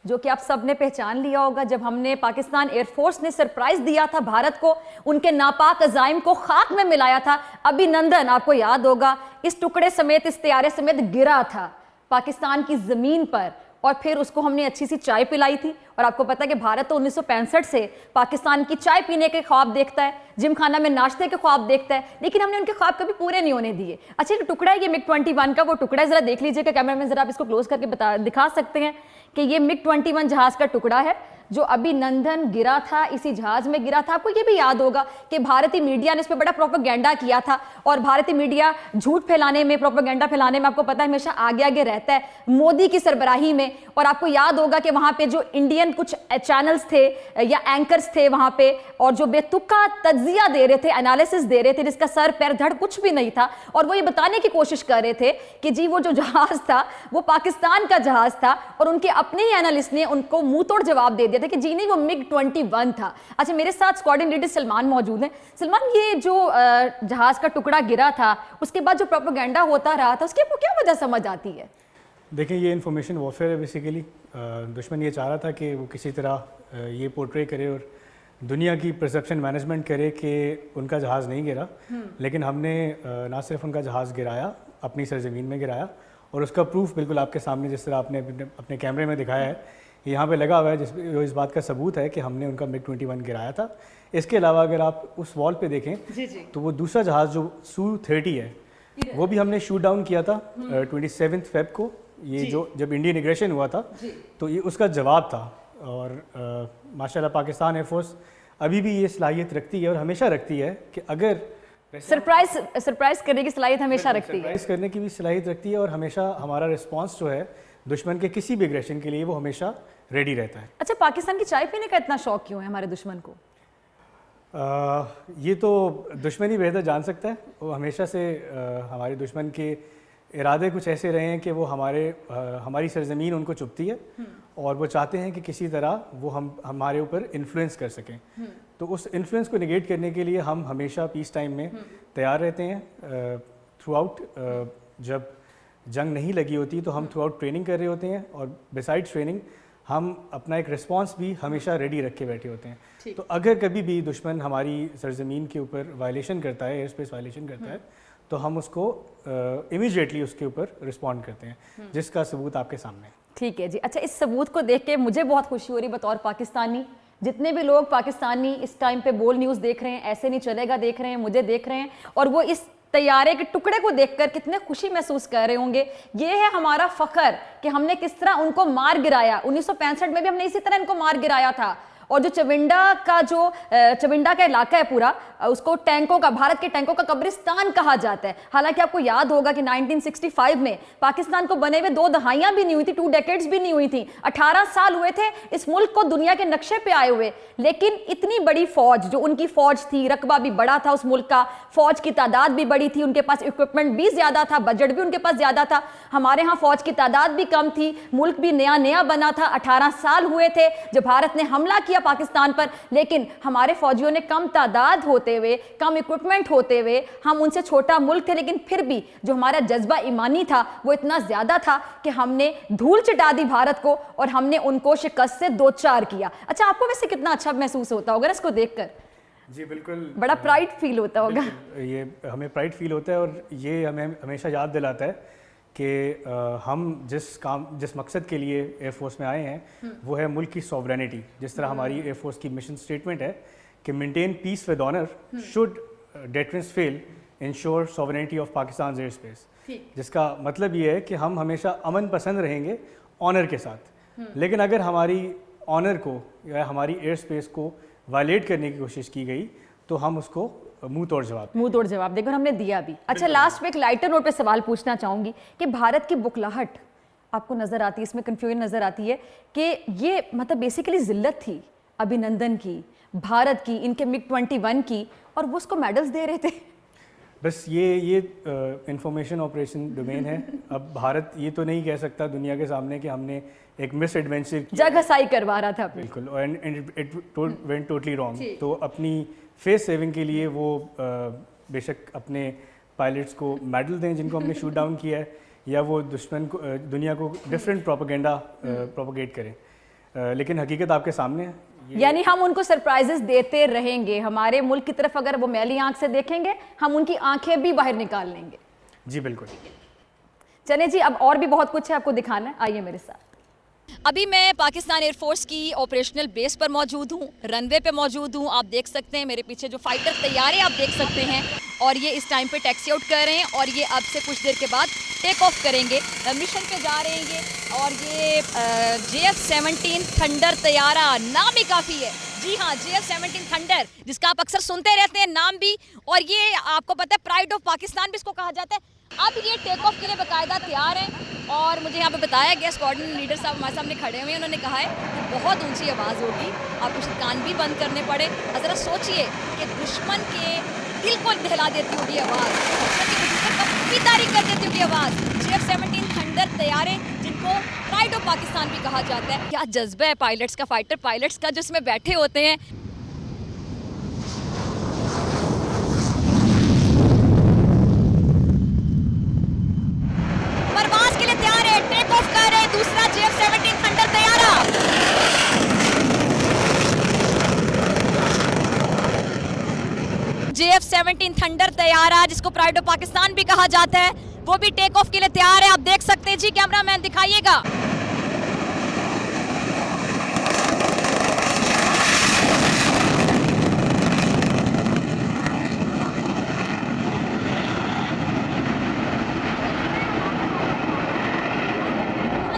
जो कि आप सब ने पहचान लिया होगा, जब हमने पाकिस्तान एयरफोर्स ने सरप्राइज दिया था भारत को, उनके नापाक अजाइम को खाक में मिलाया था। अभिनंदन, आपको याद होगा, इस टुकड़े समेत, इस तैयारे समेत गिरा था पाकिस्तान की ज़मीन पर, और फिर उसको हमने अच्छी सी चाय पिलाई थी। और आपको पता है कि भारत तो 1965 से पाकिस्तान की चाय पीने के ख्वाब देखता है, जिम खाना में नाश्ते के ख्वाब देखता है, लेकिन हमने उनके ख्वाब कभी पूरे नहीं होने दिए। अच्छा, ये टुकड़ा है, ये MiG-21 का वो टुकड़ा है, ज़रा देख लीजिएगा कैमरामैन, ज़रा आप इसको क्लोज करके दिखा सकते हैं कि ये MiG-21 जहाज़ का टुकड़ा है जो अभिनंदन गिरा था इसी जहाज में गिरा था। आपको ये भी याद होगा कि भारतीय मीडिया ने इस पर बड़ा प्रोपेगेंडा किया था और भारतीय मीडिया झूठ फैलाने में, प्रोपेगेंडा फैलाने में आपको पता है हमेशा आगे आगे रहता है मोदी की सरबराही में। और आपको याद होगा कि वहां पे जो इंडियन कुछ चैनल्स थे या एंकर्स थे वहां पे, और जो बेतुका तज्जिया दे रहे थे, एनालिसिस दे रहे थे जिसका सर पैर धड़ कुछ भी नहीं था, और वो ये बताने की कोशिश कर रहे थे कि जी वो जो जहाज था वो पाकिस्तान का जहाज था, और उनके अपने ही एनालिस्ट ने उनको मुंह तोड़ जवाब दे दिया था कि जी नहीं वो MiG-21 था। अच्छा, मेरे साथ स्क्वाड्रन लीडर सलमान मौजूद हैं। सलमान, ये जो जहाज का टुकड़ा गिरा था उसके बाद जो प्रोपेगेंडा होता रहा था उसकी आपको क्या वजह समझ आती है? देखिए, ये इन्फॉर्मेशन वॉरफेयर है बेसिकली। दुश्मन ये चाह रहा था कि वो किसी तरह ये पोर्ट्रे करे और दुनिया की परसेप्शन मैनेजमेंट करे कि उनका जहाज़ नहीं गिरा, लेकिन हमने ना सिर्फ उनका जहाज़ गिराया, अपनी सरजमीन में गिराया, और उसका प्रूफ बिल्कुल आपके सामने जिस तरह आपने अपने कैमरे में दिखाया है, यहाँ पे लगा हुआ है, जो इस बात का सबूत है कि हमने उनका MiG-21 गिराया था। इसके अलावा अगर आप उस वॉल पे देखें तो वो दूसरा जहाज़ जो Su-30 है वो भी हमने शूट डाउन किया था 27 फेब को, ये जो जब इंडियन इग्रेशन हुआ था, तो ये उसका जवाब था। और माशाल्लाह पाकिस्तान एयरफोर्स अभी भी ये सलाहियत रखती है और हमेशा रखती है कि अगर सरप्राइज करने की सलाहियत हमेशा रखती है, सरप्राइज करने की भी सलाहियत रखती है, और हमेशा हमारा रिस्पांस जो है दुश्मन के किसी भी एग्रेशन के लिए वो हमेशा रेडी रहता है। अच्छा, पाकिस्तान की चाय पीने का इतना शौक क्यों है हमारे दुश्मन को? ये तो दुश्मन ही बेहतर जान सकता है। वो हमेशा से हमारे दुश्मन के इरादे कुछ ऐसे रहे हैं कि वो हमारी सरजमीन उनको चुभती है और वो चाहते हैं कि किसी तरह वो हमारे ऊपर इन्फ्लुएंस कर सकें। तो उस इन्फ्लुएंस को निगेट करने के लिए हम हमेशा पीस टाइम में तैयार रहते हैं। थ्रू आउट जब जंग नहीं लगी होती तो हम थ्रू आउट ट्रेनिंग कर रहे होते हैं, और बिसाइड्स ट्रेनिंग हम अपना एक रिस्पांस भी हमेशा रेडी रख के बैठे होते हैं। तो अगर कभी भी दुश्मन हमारी सरजमीन के ऊपर वायलेशन करता है, एयर स्पेस वायलेशन करता है, तो हम उसको इमीडिएटली उसके ऊपर रिस्पॉन्ड करते हैं, जिसका सबूत आपके सामने है। ठीक है जी। अच्छा, इस सबूत को देख के मुझे बहुत खुशी हो रही बतौर पाकिस्तानी। जितने भी लोग पाकिस्तानी इस टाइम पे बोल न्यूज़ देख रहे हैं, ऐसे नहीं चलेगा देख रहे हैं, मुझे देख रहे हैं, और वो इस तैयारे के टुकड़े को देखकर कितने खुशी महसूस कर रहे होंगे। ये है हमारा फख्र कि हमने किस तरह उनको मार गिराया। 1965 में भी हमने इसी तरह इनको मार गिराया था। और जो चविंडा का इलाका है पूरा, उसको टैंकों का, भारत के टैंकों का कब्रिस्तान कहा जाता है। हालांकि आपको याद होगा कि 1965 में पाकिस्तान को बने हुए 2 दहाइयां भी नहीं हुई थी, 2 डेकेड्स भी नहीं हुई थी। 18 साल हुए थे इस मुल्क को दुनिया के नक्शे पे आए हुए, लेकिन इतनी बड़ी फौज जो उनकी फौज थी, रकबा भी बड़ा था उस मुल्क का, फौज की तादाद भी बड़ी थी, उनके पास इक्विपमेंट भी ज्यादा था, बजट भी उनके पास ज्यादा था। हमारे यहाँ फौज की तादाद भी कम थी, मुल्क भी नया नया बना था। 18 साल हुए थे जब भारत ने हमला किया पाकिस्तान पर, लेकिन हमारे फौजियों ने कम तादाद होते हुए, कम इक्विपमेंट होते हुए, हम उनसे छोटा मुल्क थे, लेकिन फिर भी जो हमारा जज्बा ईमानी था वो इतना ज्यादा था कि हमने धूल चिटा दी भारत को और हमने उनको शिकस्त से 2-4 किया। अच्छा, आपको वैसे कितना अच्छा महसूस होता होगा इसको देखकर? जी बिल्कुल, बड़ा प्राइड फील होता होगा। ये हमें प्राइड फील होता है, और ये हमें हमेशा याद दिलाता है कि हम जिस मकसद के लिए एयरफोर्स में आए हैं वो है मुल्क की सॉवरेनिटी। जिस तरह हमारी एयरफोर्स की मिशन स्टेटमेंट है कि maintain peace with honour, should deterrence fail, ensure sovereignty of Pakistan air space. जिसका मतलब ये है कि हम हमेशा अमन पसंद रहेंगे ऑनर के साथ, लेकिन अगर हमारी ऑनर को या हमारी एयर स्पेस को वायलेट करने की कोशिश की गई तो हम उसको मुंह तोड़ जवाब देकर हमने दिया भी। अच्छा, लास्ट में एक लाइटर नोट पे सवाल पूछना चाहूंगी कि भारत की बुखलाहट आपको नजर आती है, इसमें कंफ्यूजन नजर आती है कि ये मतलब बेसिकली जिल्लत थी अभिनंदन की, भारत की, इनके MiG-21 की, और वो उसको मेडल्स दे रहे थे। बस ये इंफॉर्मेशन ऑपरेशन डोमेन है। अब भारत ये तो नहीं कह सकता दुनिया के सामने कि हमने एक मिस एडवेंचर जगहसाई करवा रहा था। बिल्कुल, and it went totally wrong. तो अपनी फेस सेविंग के लिए वो बेशक अपने पायलट्स को मेडल दें जिनको हमने शूट डाउन किया है, या वो दुश्मन को, दुनिया को डिफरेंट प्रोपेगेंडा प्रोपोगेट करें, लेकिन हकीकत आपके सामने है। यानी हम उनको सरप्राइजेस देते रहेंगे। हमारे मुल्क की तरफ अगर वो मैली आंख से देखेंगे, हम उनकी आंखें भी बाहर निकाल लेंगे। जी बिल्कुल। चले जी, अब और भी बहुत कुछ है आपको दिखाना है, आइए मेरे साथ। अभी मैं पाकिस्तान एयरफोर्स की ऑपरेशनल बेस पर मौजूद हूँ, रनवे पे मौजूद हूँ। आप देख सकते हैं मेरे पीछे जो फाइटर तैयारे आप देख सकते हैं, और ये इस टाइम पे टैक्सी आउट कर रहे हैं और ये अब से कुछ देर के बाद टेक ऑफ करेंगे, मिशन पे जा रहे हैं ये। और ये JF-17 थंडर तैयारा, नाम ही काफ़ी है। जी हाँ, JF-17 थंडर, जिसका आप अक्सर सुनते रहते हैं नाम भी, और ये आपको पता है प्राइड ऑफ पाकिस्तान भी इसको कहा जाता है। अब ये टेक ऑफ के लिए बाकायदा तैयार हैं, और मुझे यहाँ पे बताया गया स्क्वाड्रन लीडर साहब हमारे सामने खड़े हुए हैं, उन्होंने कहा है कि बहुत ऊंची आवाज़ होगी, आपको शायद कान भी बंद करने पड़े। ज़रा सोचिए कि दुश्मन के दिल को दहला देती होगी आवाज़, तारी कर देती होगी आवाज़। JF-17 थंडर तैयारे, जिनको प्राइड ऑफ पाकिस्तान भी कहा जाता है। क्या जज्बा है पायलट्स का, फाइटर पायलट्स का, जो इसमें बैठे होते हैं। परवाज के लिए तैयार है, टेक ऑफ कर रहे हैं दूसरा JF-17 थंडर तैयारा। JF-17 थंडर तैयारा, जिसको प्राइड ऑफ पाकिस्तान भी कहा जाता है, वो भी टेक ऑफ के लिए तैयार है। आप देख सकते हैं जी, कैमरामैन दिखाइएगा।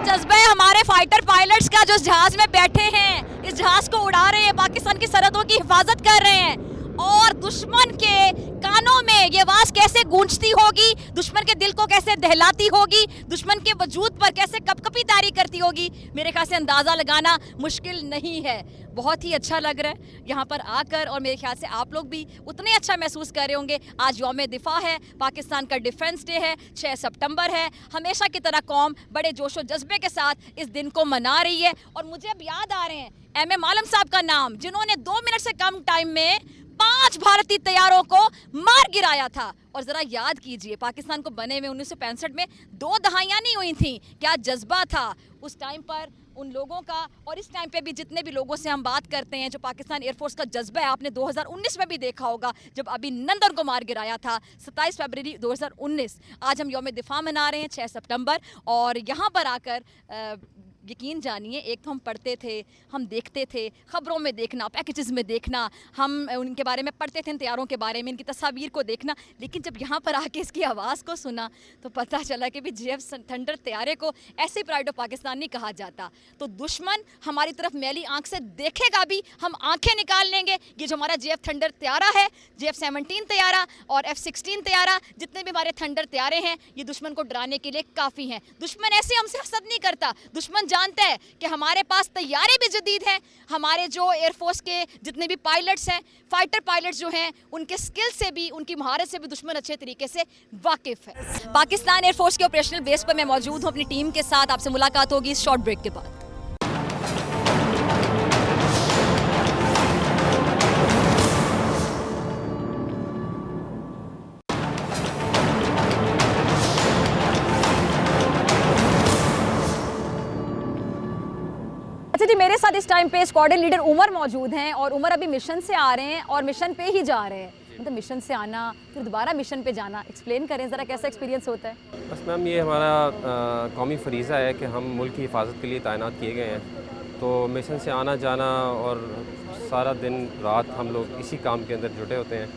जज्बा है हमारे फाइटर पायलट्स का, जो इस जहाज में बैठे हैं, इस जहाज को उड़ा रहे हैं, पाकिस्तान की सरहदों की हिफाजत कर रहे हैं। और दुश्मन के कानों में ये आवाज कैसे गूंजती होगी, दुश्मन के दिल को कैसे दहलाती होगी, दुश्मन के वजूद पर कैसे कपकपी तारी करती होगी, मेरे ख्याल से अंदाज़ा लगाना मुश्किल नहीं है। बहुत ही अच्छा लग रहा है यहाँ पर आकर, और मेरे ख्याल से आप लोग भी उतने अच्छा महसूस कर रहे होंगे। आज यौम दिफा है, पाकिस्तान का डिफेंस डे है, 6 सितंबर है। हमेशा की तरह कौम बड़े जोश व जज्बे के साथ इस दिन को मना रही है। और मुझे अब याद आ रहे हैं MM आलम साहब का नाम, जिन्होंने 2 मिनट से कम टाइम में 5 भारतीय तैयारों को मार गिराया था। और ज़रा याद कीजिए, पाकिस्तान को बने हुए 1965 में 2 दहाइयाँ नहीं हुई थी, क्या जज्बा था उस टाइम पर उन लोगों का। और इस टाइम पे भी जितने भी लोगों से हम बात करते हैं, जो पाकिस्तान एयरफोर्स का जज्बा है, आपने 2019 में भी देखा होगा, जब अभिनंदन को मार गिराया था 27 फरवरी 2019। आज हम यौम दिफा मना रहे हैं 6 सितंबर, और यहाँ पर आकर यकीन जानिए, एक तो हम पढ़ते थे, हम देखते थे, ख़बरों में देखना, पैकेजेस में देखना, हम उनके बारे में पढ़ते थे, इन तैयारों के बारे में, इनकी तस्वीर को देखना, लेकिन जब यहाँ पर आके इसकी आवाज़ को सुना तो पता चला कि भी JF थंडर तैयारे को ऐसे प्राइड ऑफ पाकिस्तान नहीं कहा जाता। तो दुश्मन हमारी तरफ मैली आंख से देखेगा भी, हम आंखें निकाल लेंगे। ये जो हमारा JF थंडर तैयारा है, JF-17 तैयारा और F-16 तैयारा, जितने भी हमारे थंडर तैयारे हैं, ये दुश्मन को डराने के लिए काफ़ी हैं। दुश्मन ऐसे हमसे हसद नहीं करता, दुश्मन जानता है कि हमारे पास तैयारे भी जदीद हैं। हमारे जो एयरफोर्स के जितने भी पायलट्स हैं, फाइटर पायलट्स जो हैं, उनके स्किल से भी, उनकी महारत से भी दुश्मन अच्छे तरीके से वाकिफ है। पाकिस्तान एयरफोर्स के ऑपरेशनल बेस पर मैं मौजूद हूँ अपनी टीम के साथ। आपसे मुलाकात होगी इस शॉर्ट ब्रेक के बाद। अच्छा जी, मेरे साथ इस टाइम पे स्क्वाड्रन लीडर उमर मौजूद हैं, और उमर अभी मिशन से आ रहे हैं और मिशन पे ही जा रहे हैं। मतलब मिशन से आना फिर दोबारा मिशन पे जाना, एक्सप्लेन करें ज़रा कैसा एक्सपीरियंस होता है। बस मैम, ये हमारा कौमी फ़रीज़ा है कि हम मुल्क की हिफाजत के लिए तैनात किए गए हैं। तो मिशन से आना जाना और सारा दिन रात हम लोग इसी काम के अंदर जुटे होते हैं,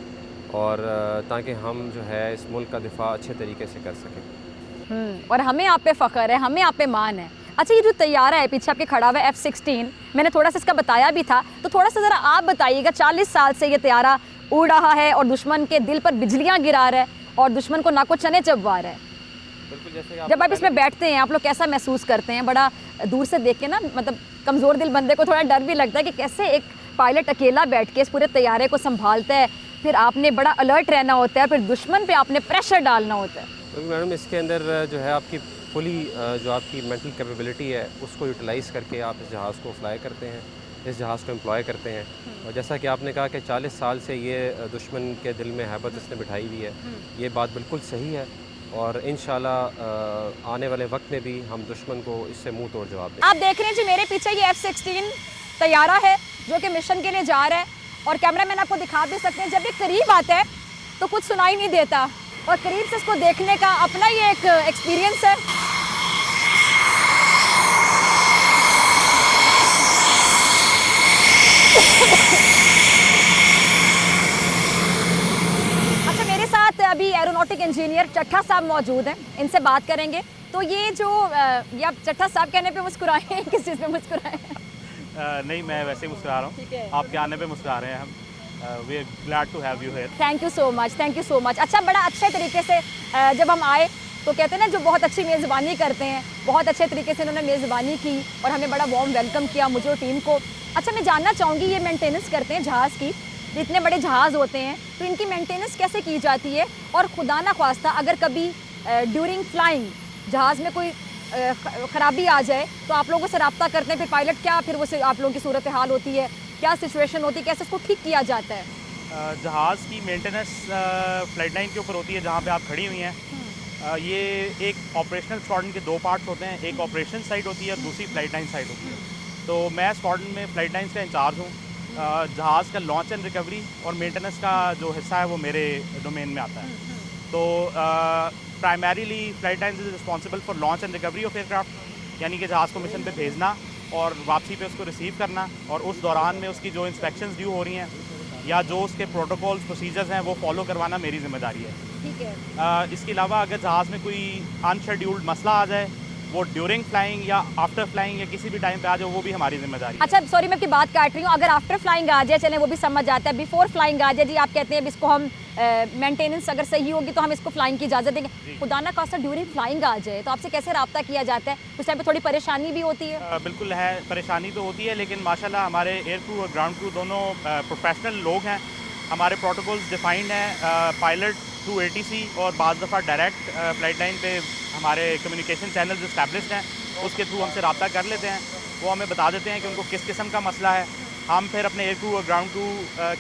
और ताकि हम जो है इस मुल्क का दिफा अच्छे तरीके से कर सकें। और हमें आप पे फ़ख्र है, हमें आप पे मान है। अच्छा, ये जो तैयारा है पीछे आपके खड़ा हुआ है F-16, मैंने थोड़ा सा इसका बताया भी था, तो थोड़ा सा ज़रा आप बताइएगा। 40 साल से ये तैयारा उड़ रहा है और दुश्मन के दिल पर बिजलियाँ गिरा रहा है और दुश्मन को नाको चने चबवा रहा है। बिल्कुल, जैसे जब आप इसमें बैठते हैं, आप लोग कैसा महसूस करते हैं? बड़ा दूर से देख के ना, मतलब कमज़ोर दिल बंदे को थोड़ा डर भी लगता है कि कैसे एक पायलट अकेला बैठ के इस पूरे तैयारे को संभालता है, फिर आपने बड़ा अलर्ट रहना होता है, फिर दुश्मन पे आपने प्रेशर डालना होता है। तो मैडम, इसके अंदर जो है आपकी फुली जो आपकी मेंटल कैपेबिलिटी है, उसको यूटिलाइज़ करके आप इस जहाज़ को फ्लाई करते हैं, इस जहाज़ को एम्प्लॉय करते हैं। और जैसा कि आपने कहा कि 40 साल से ये दुश्मन के दिल में हैबत इसने बिठाई हुई है, ये बात बिल्कुल सही है। और इंशाल्लाह आने वाले वक्त में भी हम दुश्मन को इससे मुंह तोड़ जवाब दें। आप देख रहे हैं जी मेरे पीछे ये F-16 तैयारा है जो कि मिशन के लिए जा रहा है, और कैमरामैन आपको दिखा भी सकते हैं। जब ये करीब आता है तो कुछ सुनाई नहीं देता, और करीब से इसको देखने का अपना ही एक एक्सपीरियंस है। एरोनॉटिक इंजीनियर चट्ठा साहब मौजूद हैं, इनसे बात करेंगे। तो ये जो ये आप चट्ठा साहब कहने पे मुस्कुराए हैं, किस चीज़ पे मुस्कुराए हैं? नहीं, मैं वैसे ही मुस्कुरा रहा ठीक है। हूँ। आपके आने पे मुस्कुरा रहे हैं हम। We are glad to have you here. Thank you so much, thank you so much. अच्छा, बड़ा अच्छे तरीके से जब हम आए तो कहते हैं ना, जो बहुत अच्छी मेज़बानी करते हैं, बहुत अच्छे तरीके से इन्होंने मेज़बानी की और हमें बड़ा वार्म वेलकम किया, मुझे और टीम को। अच्छा, मैं जानना चाहूँगी, ये मेंटेनेंस करते हैं जहाज़ की, इतने बड़े जहाज़ होते हैं तो इनकी मेंटेनेंस कैसे की जाती है? और खुदा ना ख्वास्ता अगर कभी ड्यूरिंग फ्लाइंग जहाज़ में कोई ख़राबी आ जाए तो आप लोगों से रब्ता करते हैं, फिर पायलट क्या, फिर वो आप लोगों की सूरत हाल होती है, क्या सिचुएशन होती है, कैसे उसको ठीक किया जाता है? जहाज़ की मेंटेनेंस फ्लाइट लाइन के ऊपर होती है जहाँ पे आप खड़ी हुई हैं। ये एक ऑपरेशनल स्क्वाड्रन के दो पार्ट्स होते हैं, एक ऑपरेशन साइड होती है और दूसरी फ्लाइट लाइन साइड होती है। तो मैं स्क्वाड्रन में फ्लाइट लाइन्स का इंचार्ज हूँ। जहाज़ का लॉन्च एंड रिकवरी और मेंटेनेंस का जो हिस्सा है वो मेरे डोमेन में आता है। तो primarily flight lines is responsible for launch and recovery of aircraft, यानी कि जहाज़ को मिशन पे भेजना और वापसी पे उसको रिसीव करना, और उस दौरान में उसकी जो इंस्पेक्शंस ड्यू हो रही हैं या जो उसके प्रोटोकॉल्स प्रोसीजर्स हैं वो फॉलो करवाना मेरी जिम्मेदारी है। ठीक है। इसके अलावा अगर जहाज़ में कोई अनशेड्यूल्ड मसला आ जाए, वो ड्यूरिंग फ्लाइंग या आफ्टर फ्लाइंग या किसी भी टाइम पे आ जाए, वो भी हमारी जिम्मेदारी है। अच्छा, सॉरी मैं आपकी बात काट रही हूँ। अगर आफ्टर फ्लाइंग आ जाए, चलें वो भी समझ आता है, बिफोर फ्लाइंग आ जाए जी, आप कहते हैं अब इसको हम मेंटेनेंस अगर सही होगी तो हम इसको फ्लाइंग की इजाज़त देंगे। खुदा ना खास्ता ड्यूरिंग फ्लाइंग आ जाए तो आपसे कैसे रब्ता किया जाता है? उस टाइम पे थोड़ी परेशानी भी होती है? बिल्कुल है, परेशानी तो होती है, लेकिन माशाल्लाह हमारे एयर क्रू और ग्राउंड क्रू दोनों प्रोफेशनल लोग हैं। हमारे प्रोटोकॉल्स डिफाइंड हैं, पायलट थ्रू ATC और बाज़ दफ़ा डायरेक्ट फ्लाइट लाइन पे हमारे कम्युनिकेशन चैनल्स इस्टेब्लिश्ड हैं, उसके थ्रू हमसे रब्ता कर लेते हैं। वो हमें बता देते हैं कि उनको किस किस्म का मसला है। हम फिर अपने एयर क्रू और ग्राउंड क्रू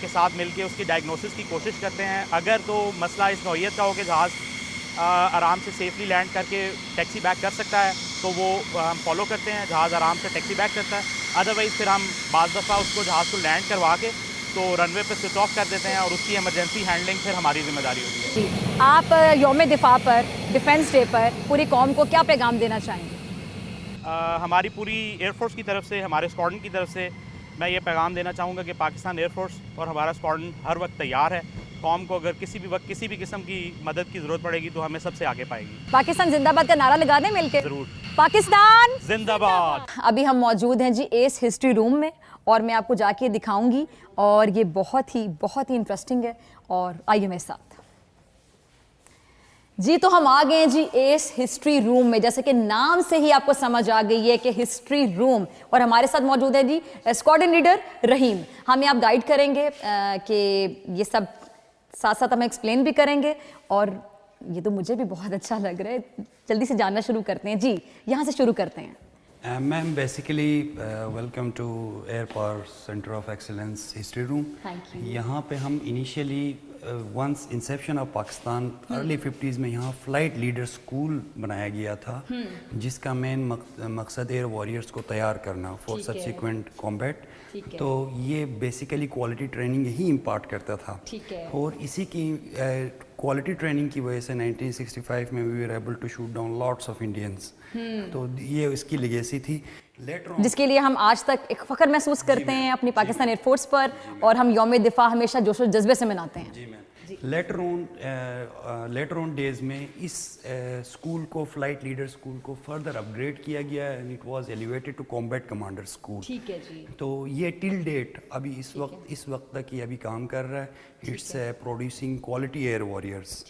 के साथ मिलके उसकी डायग्नोसिस की कोशिश करते हैं। अगर तो मसला इस नौइयत का हो कि जहाज़ आराम से सेफली लैंड करके टैक्सी बैक कर सकता है तो वो हम फॉलो करते हैं, जहाज़ आराम से टैक्सी बैक करता है। अदरवाइज़ फिर हम बाज़ दफ़ा उसको जहाज़ को लैंड करवा के तो रनवे पे स्विच ऑफ कर देते हैं और उसकी इमरजेंसी हैंडलिंग फिर हमारी जिम्मेदारी होती है। जी, आप यौम दिफा पर, डिफेंस डे पर पूरी कौम को क्या पैगाम देना चाहेंगे? हमारी पूरी एयरफोर्स की तरफ से, हमारे स्क्वाड्रन की तरफ से मैं ये पैगाम देना चाहूँगा कि पाकिस्तान एयरफोर्स और हमारा स्क्वाड्रन हर वक्त तैयार है। कौम को अगर किसी भी वक्त किसी भी किस्म की मदद की ज़रूरत पड़ेगी तो हमें सबसे आगे पाएगी। पाकिस्तान जिंदाबाद का नारा लगा दें मिलके? ज़रूर। पाकिस्तान जिंदाबाद। अभी हम मौजूद हैं जी एस हिस्ट्री रूम में और मैं आपको जाके दिखाऊंगी और ये बहुत ही इंटरेस्टिंग है। और आइए मेरे साथ जी। तो हम आ गए हैं जी एस हिस्ट्री रूम में, जैसे कि नाम से ही आपको समझ आ गई है कि हिस्ट्री रूम। और हमारे साथ मौजूद है जी स्क्वाड्रन लीडर रहीम। हमें आप गाइड करेंगे कि ये सब साथ साथ हमें एक्सप्लेन भी करेंगे और ये तो मुझे भी बहुत अच्छा लग रहा है। जल्दी से जानना शुरू करते हैं जी, यहाँ से शुरू करते हैं। Ma'am, basically welcome to Air Power Center of Excellence History Room. Thank you. यहाँ पे हम initially once inception of Pakistan early 50s में यहाँ फ्लाइट लीडर स्कूल बनाया गया था, जिसका मेन मकसद एयर वॉरियर्स को तैयार करना फॉर सब्सिक्वेंट कॉम्बैट। तो ये बेसिकली क्वालिटी ट्रेनिंग यही इम्पार्ट करता था। ठीक है। और इसी की क्वालिटी ट्रेनिंग की वजह से 1965 में we were able to shoot down lots of Indians. तो ये इसकी लेगेसी थी। जिसके लिए हम आज तक एक फ़ख्र महसूस करते हैं अपनी पाकिस्तान एयरफोर्स पर, और हम यौम दिफा हमेशा जोश और जज्बे से मनाते हैं। जी मैम। लेटर ऑन डेज में इस स्कूल को, फ्लाइट लीडर स्कूल को फर्दर अपग्रेड किया गया and it was elevated to combat commander school. ठीक है जी। तो ये टिल डेट अभी इस वक्त तक ये अभी काम कर रहा है। It's producing quality air warriors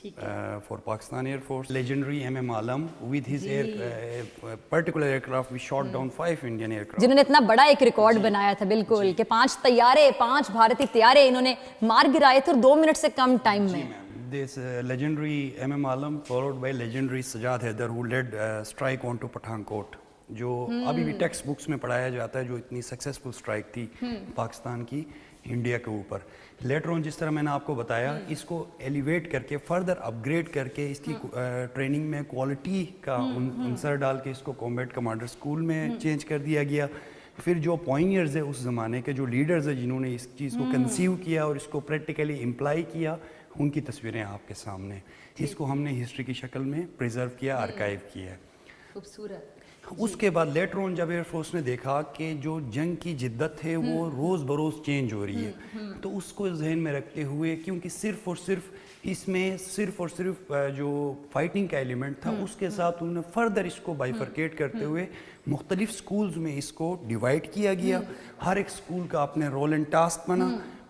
for Pakistan air force. Legendary MM Alam with his air particular aircraft we shot down 5 Indian aircraft, जिन्होंने इतना बड़ा एक रिकॉर्ड बनाया था। बिल्कुल कि 5 भारतीय तैयारे इन्होंने मार गिराए थे 2 मिनट से कम टाइम में। This legendary MM Alam followed by legendary Sajad Haider who led strike onto Pathankot, जो अभी भी टेक्स्ट बुक्स में पढ़ाया जाता है, जो इतनी सक्सेसफुल स्ट्राइक थी पाकिस्तान की इंडिया के ऊपर। लेटर ऑन जिस तरह मैंने आपको बताया, इसको एलिवेट करके फर्दर अपग्रेड करके इसकी ट्रेनिंग में क्वालिटी का अंसर डाल के इसको कॉम्बैट कमांडर स्कूल में चेंज कर दिया गया। फिर जो पॉइनियर्स है उस ज़माने के, जो लीडर्स है जिन्होंने इस चीज़ को कंसीव किया और इसको प्रैक्टिकली इम्प्लाई किया, उनकी तस्वीरें आपके सामने। इसको हमने हिस्ट्री की शक्ल में प्रिजर्व किया, आर्काइव किया है। खूबसूरत। उसके बाद लेटर ऑन जब एयरफोर्स ने देखा कि जो जंग की जिद्दत है वो रोज़ बरोज़ चेंज हो रही है, तो उसको जहन में रखते हुए, क्योंकि सिर्फ़ और सिर्फ जो फाइटिंग का एलिमेंट था उसके साथ उन्होंने फर्दर इसको बाइफरकेट करते हुए मुख्तलिफ स्कूल्स में इसको डिवाइड किया गया। हर एक स्कूल का अपने रोल एंड टास्क बना,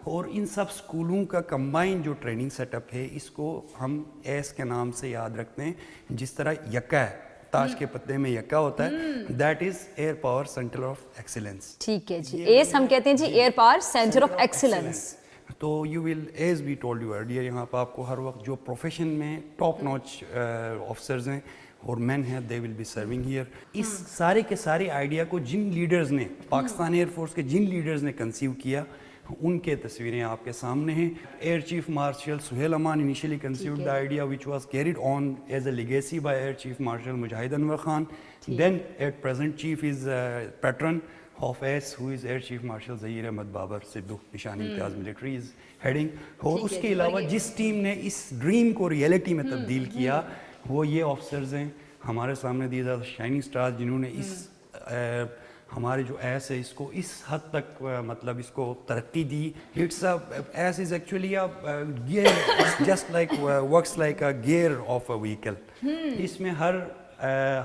और इन सब स्कूलों का कंबाइन जो ट्रेनिंग सेटअप है इसको हम एस के नाम से याद रखते हैं। जिस तरह यक्का है, ताश के पत्ते में यक्का होता है, that is air power centre of excellence. ठीक है जी, एस हम कहते हैं जी air power centre of excellence. तो you will as we told you earlier, यहाँ पर आपको हर वक्त जो प्रोफेशन में टॉप नॉच ऑफिसर्स हैं और मैन हैं, they will be serving here. इस सारे के सारे आइडिया को जिन लीडर्स ने, पाकिस्तान एयरफोर्स के जिन लीडर्स ने कंसीव किया, उनके तस्वीरें आपके सामने हैं। Air chief marshal Sohail Aman initially conceived the idea which was carried on as a legacy by air chief marshal Mujahid Anwar Khan. Then at present chief is pattern of AS, who is Air Chief Marshal Zahir Ahmad Babar Sidhu, निशान Imtiaz military is heading. और उसके अलावा जिस team ने इस dream को reality में तब्दील किया वो ये ऑफिसर्स हैं हमारे सामने, दीज आर शाइनिंग स्टार्स, जिन्होंने इस हमारे जो एस है इसको इस हद तक मतलब इसको तरक्की दी। It's as is actually a gear, just like works like a gear of a vehicle. इसमें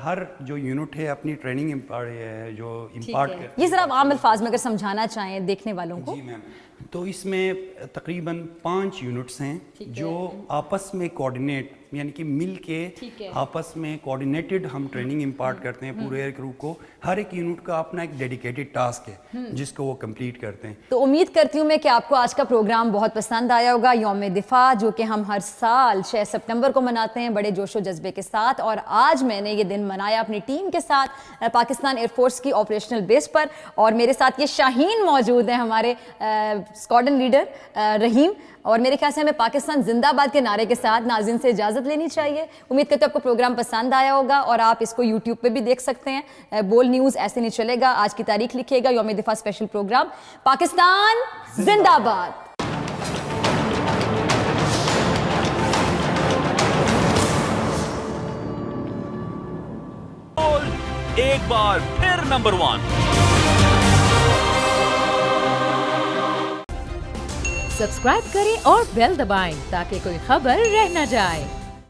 हर जो यूनिट है अपनी ट्रेनिंग जो इम्पार्ट ये जरा आप आम अल्फाज में अगर समझाना चाहें देखने वालों को। जी मैम, तो इसमें तकरीबन 5 यूनिट्स हैं जो आपस में कोऑर्डिनेट, यानी कि मिल के आपस में कोऑर्डिनेटेड हम ट्रेनिंग इम्पार्ट करते हैं पूरे एयर क्रू को। हर एक यूनिट का अपना एक डेडिकेटेड टास्क है जिसको वो कंप्लीट करते हैं। तो उम्मीद करती हूँ मैं कि आपको आज का प्रोग्राम बहुत पसंद आया होगा। यौम दिफा जो कि हम हर साल 6 सितंबर को मनाते हैं बड़े जोशो जज्बे के साथ, और आज मैंने ये दिन मनाया अपनी टीम के साथ पाकिस्तान एयरफोर्स की ऑपरेशनल बेस पर। और मेरे साथ ये शाहीन मौजूद हैं, हमारे स्क्वाड्रन लीडर रहीम, और मेरे ख्याल से हमें पाकिस्तान जिंदाबाद के नारे के साथ नाज़रीन से इजाज़त लेनी चाहिए। उम्मीद करते हैं आपको प्रोग्राम पसंद आया होगा, और आप इसको यूट्यूब पे भी देख सकते हैं। बोल न्यूज़ ऐसे नहीं चलेगा, आज की तारीख लिखिएगा, यौम दिफा स्पेशल प्रोग्राम। पाकिस्तान जिंदाबाद। एक बार फिर नंबर 1। सब्सक्राइब करें और बेल दबाएं ताकि कोई खबर रह न जाए।